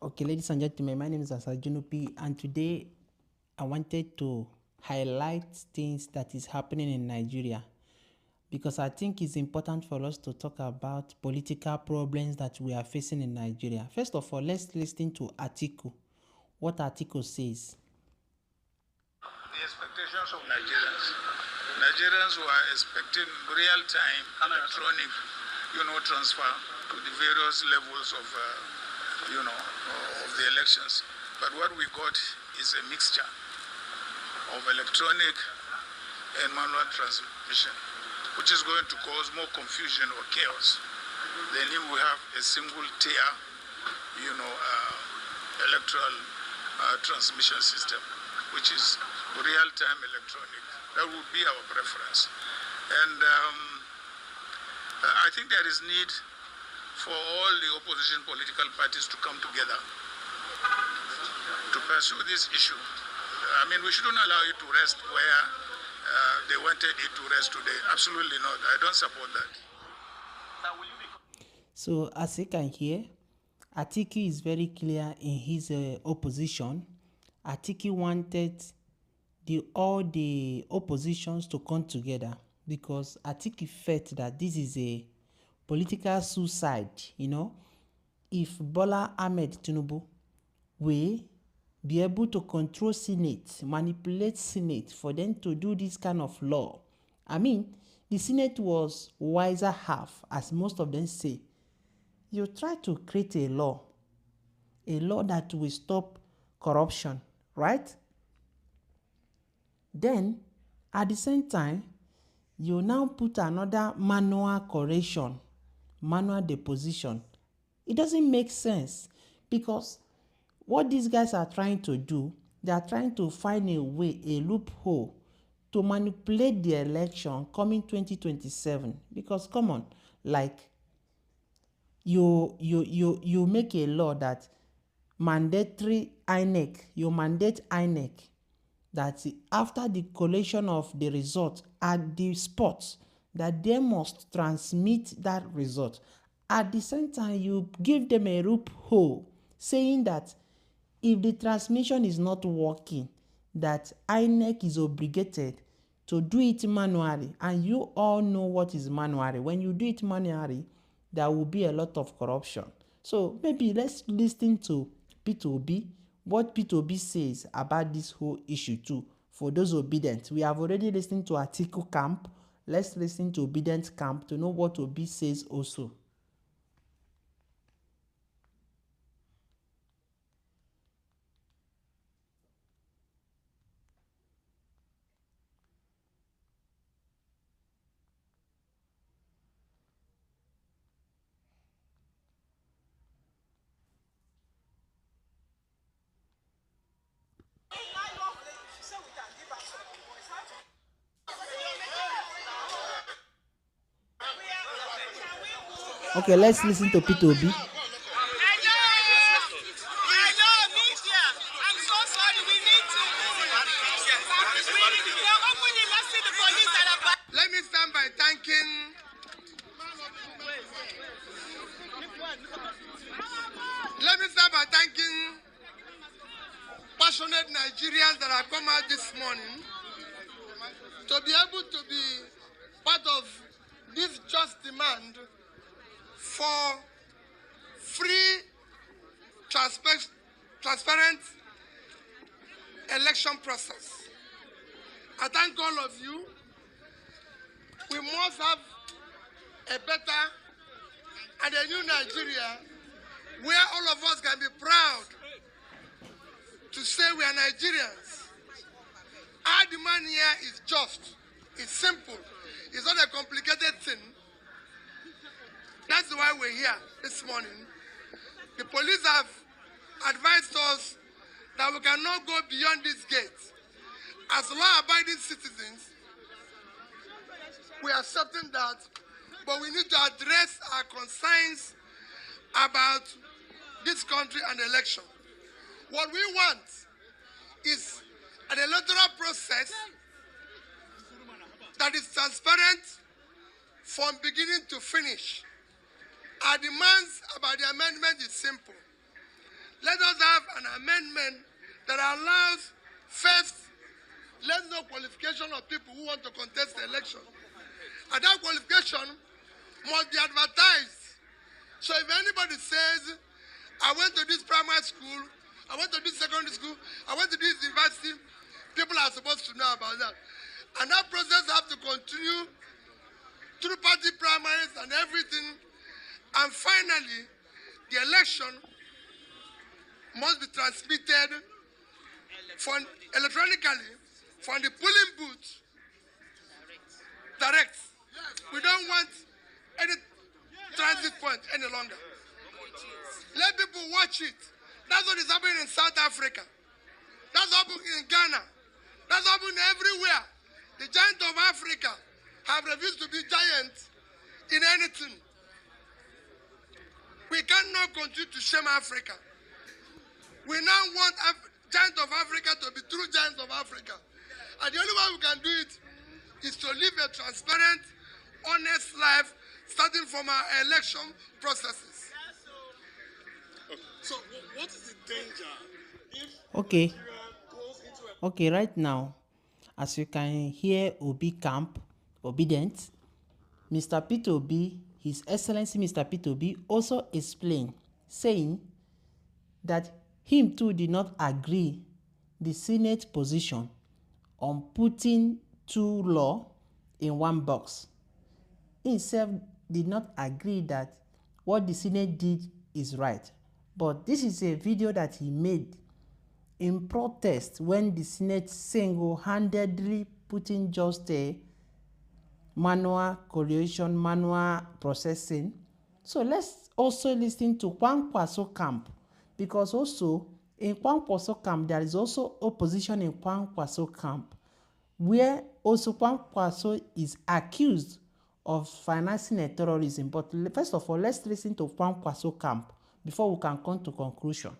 Okay, ladies and gentlemen, my name is Asajunupi, and today I wanted to highlight things that is happening in Nigeria because I think it's important for us to talk about political problems that we are facing in Nigeria. First of all, let's listen to Atiku, what Atiku says. The expectations of Nigerians who are expecting real-time electronic, transfer to the various levels of, of the elections. But what we got is a mixture of electronic and manual transmission, which is going to cause more confusion or chaos than if we have a single tier, electoral transmission system, which is real-time electronic. That would be our preference. And I think there is need for all the opposition political parties to come together to pursue this issue. I mean, we shouldn't allow it to rest where they wanted it to rest today. Absolutely not. I don't support that. So, as you can hear, Atiku is very clear in his opposition. Atiku wanted all the oppositions to come together because Atiku felt that this is a political suicide. If Bola Ahmed Tinubu will be able to control Senate, manipulate Senate for them to do this kind of law. I mean, the Senate was wiser half, as most of them say. You try to create a law that will stop corruption, right? Then, at the same time, you now put another manual correction, manual deposition. It doesn't make sense because what these guys are trying to do, they are trying to find a way, a loophole to manipulate the election coming 2027. Because come on, like you make a law that mandatory INEC, you mandate INEC that after the collation of the result at the spot, that they must transmit that result. At the same time, you give them a loophole saying that if the transmission is not working, that INEC is obligated to do it manually. And you all know what is manually. When you do it manually, there will be a lot of corruption. So maybe let's listen to P2B, what P2B says about this whole issue too. For those obedient, we have already listened to Atiku camp. Let's listen to obedient camp to know what Obi says also. Okay, let's listen to P2B. Let me start by thanking passionate Nigerians that have come out this morning to be able to be part of this just demand for free, transparent election process. I thank all of you. We must have a better and a new Nigeria where all of us can be proud to say we are Nigerians. Our demand here is just, it's simple, it's not a complicated thing. That's why we're here this morning. The police have advised us that we cannot go beyond this gate. As law-abiding citizens, we are accepting that, but we need to address our concerns about this country and election. What we want is an electoral process that is transparent from beginning to finish. Our demands about the amendment is simple. let us have an amendment that allows first, let's know qualification of people who want to contest the election. And that qualification must be advertised. So if anybody says, I went to this primary school, I went to this secondary school, I went to this university, people are supposed to know about that. And that process has to continue through party primaries and everything. And finally, the election must be transmitted electronically from the polling booth direct. We don't want any transit point any longer. Let people watch it. That's what is happening in South Africa. That's happening in Ghana. That's happening everywhere. The giants of Africa have refused to be giants in anything. We cannot continue to shame Africa. We now want giants of Africa to be true giants of Africa. And the only way we can do it is to live a transparent, honest life, starting from our election processes. So what is the danger if Okay. Okay, right now, as you can hear Obi camp, obedient, Mr. Peter Obi, His Excellency Mr. Peter Obi also explained, saying that him too did not agree the Senate position on putting two laws in one box. He himself did not agree that what the Senate did is right. But this is a video that he made in protest when the Senate single-handedly put in just a manual collation, manual processing. So let's also listen to Kwankwaso camp, because also in Kwankwaso camp there is also opposition in Kwankwaso camp, where also Kwankwaso is accused of financing a terrorism. But first of all, let's listen to Kwankwaso camp before we can come to conclusion.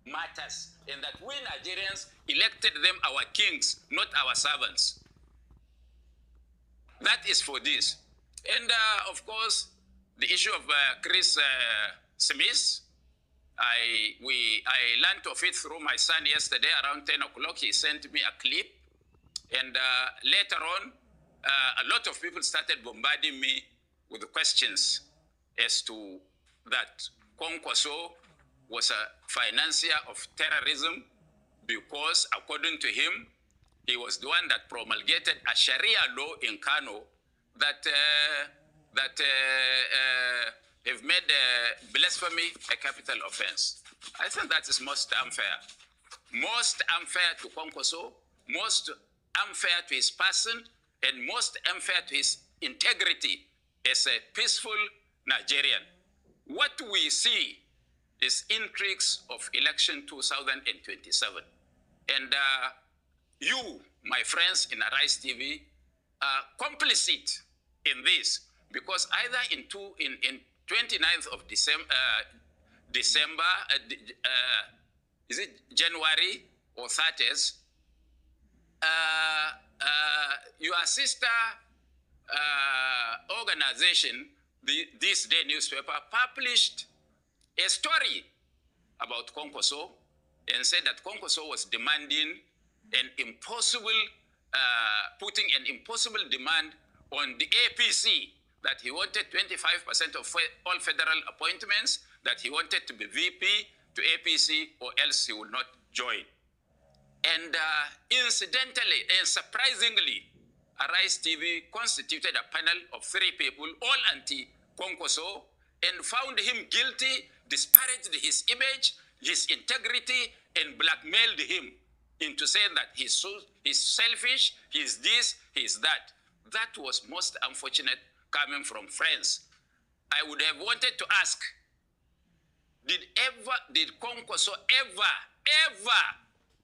Matters, and that we Nigerians elected them our kings, not our servants. That is for this. And of course, the issue of Chris Smith, I learned of it through my son yesterday around 10 o'clock. He sent me a clip. And later on, a lot of people started bombarding me with questions as to that Kwankwaso was a financier of terrorism because, according to him, he was the one that promulgated a Sharia law in Kano that have made blasphemy a capital offense. I think that is most unfair. Most unfair to Kwankwaso, most unfair to his person, and most unfair to his integrity as a peaceful Nigerian. What we see is intrigues of election 2027. And you, my friends in Arise TV, are complicit in this, because either in 29th of December, is it January or 30th, your sister organization, This Day newspaper, published a story about Kwankwaso and said that Kwankwaso was demanding an impossible, putting an impossible demand on the APC, that he wanted 25% of all federal appointments, that he wanted to be VP to APC, or else he would not join. And incidentally and surprisingly, Arise TV constituted a panel of 3 people, all anti-Kwankwaso, and found him guilty, disparaged his image, his integrity, and blackmailed him into saying that he's selfish, he's this, he's that. That was most unfortunate coming from friends. I would have wanted to ask, did Kwankwaso ever,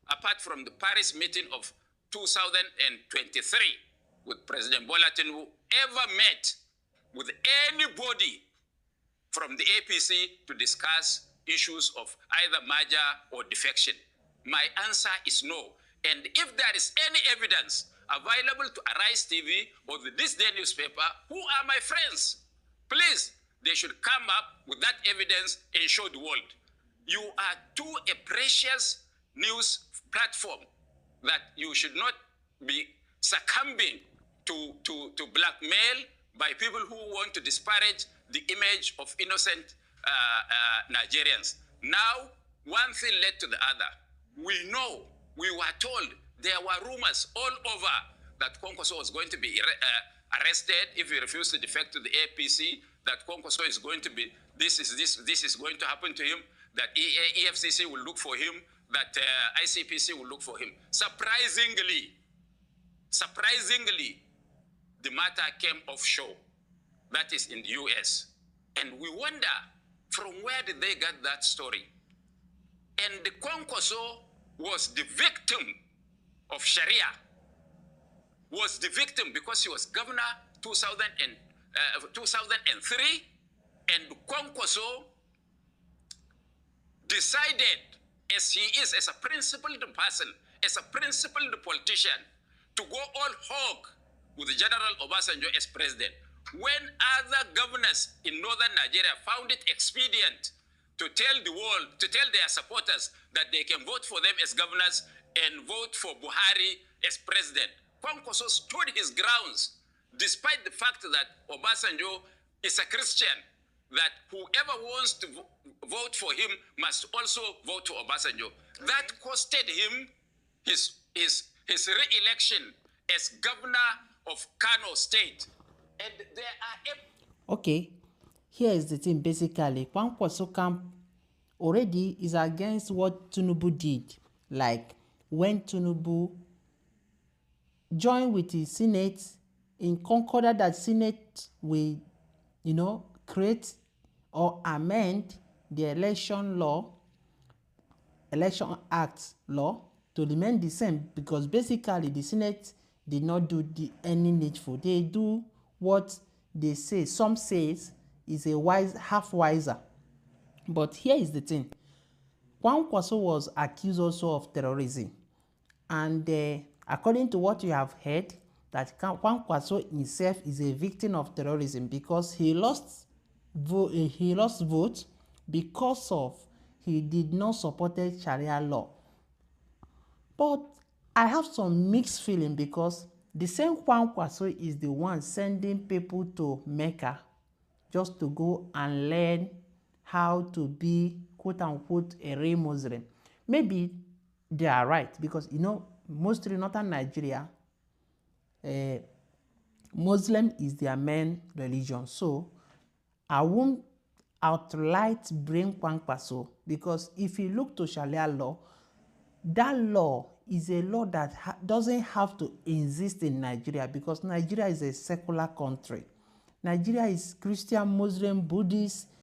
apart from the Paris meeting of 2023, with President Bola Tinubu ever met with anybody from the APC to discuss issues of either merger or defection? My answer is no. And if there is any evidence available to Arise TV or the This Day newspaper, who are my friends? Please, they should come up with that evidence and show the world. You are too a precious news platform that you should not be succumbing to blackmail by people who want to disparage the image of innocent Nigerians. Now, one thing led to the other. We were told, there were rumors all over that Kwankwaso was going to be arrested if he refused to defect to the APC, that Kwankwaso is going to be, this is going to happen to him, that EFCC will look for him, that ICPC will look for him. Surprisingly, the matter came offshore. That is in the US. And we wonder, from where did they get that story? And the Kwankwaso was the victim of Sharia, was the victim because he was governor 2003, and Kwankwaso decided, as he is, as a principled person, as a principled politician, to go all hog with General Obasanjo as president. When other governors in northern Nigeria found it expedient to tell the world, to tell their supporters that they can vote for them as governors and vote for Buhari as president, Kwankwaso stood his grounds, despite the fact that Obasanjo is a Christian, that whoever wants to vote for him must also vote for Obasanjo. That costed him his re-election as governor of Kano State. And there are... Okay, here is the thing. Basically, Kwankwaso camp already is against what Tinubu did. Like, when Tinubu joined with the Senate in concorded that Senate will, create or amend the election act law to remain the same, because basically the Senate did not do any needful. They do what they say. Some says is a half wiser. But here is the thing. Kwankwaso was accused also of terrorism. And according to what you have heard, that Kwankwaso himself is a victim of terrorism because he lost vote because of he did not support Sharia law. But I have some mixed feeling because the same Kwankwaso is the one sending people to Mecca just to go and learn how to be quote-unquote a real Muslim. Maybe they are right because, mostly northern Nigeria, Muslim is their main religion. So I won't outright bring Kwankwaso because if you look to Sharia law, that law is a law that doesn't have to exist in Nigeria because Nigeria is a secular country. Nigeria is Christian, Muslim, Buddhist,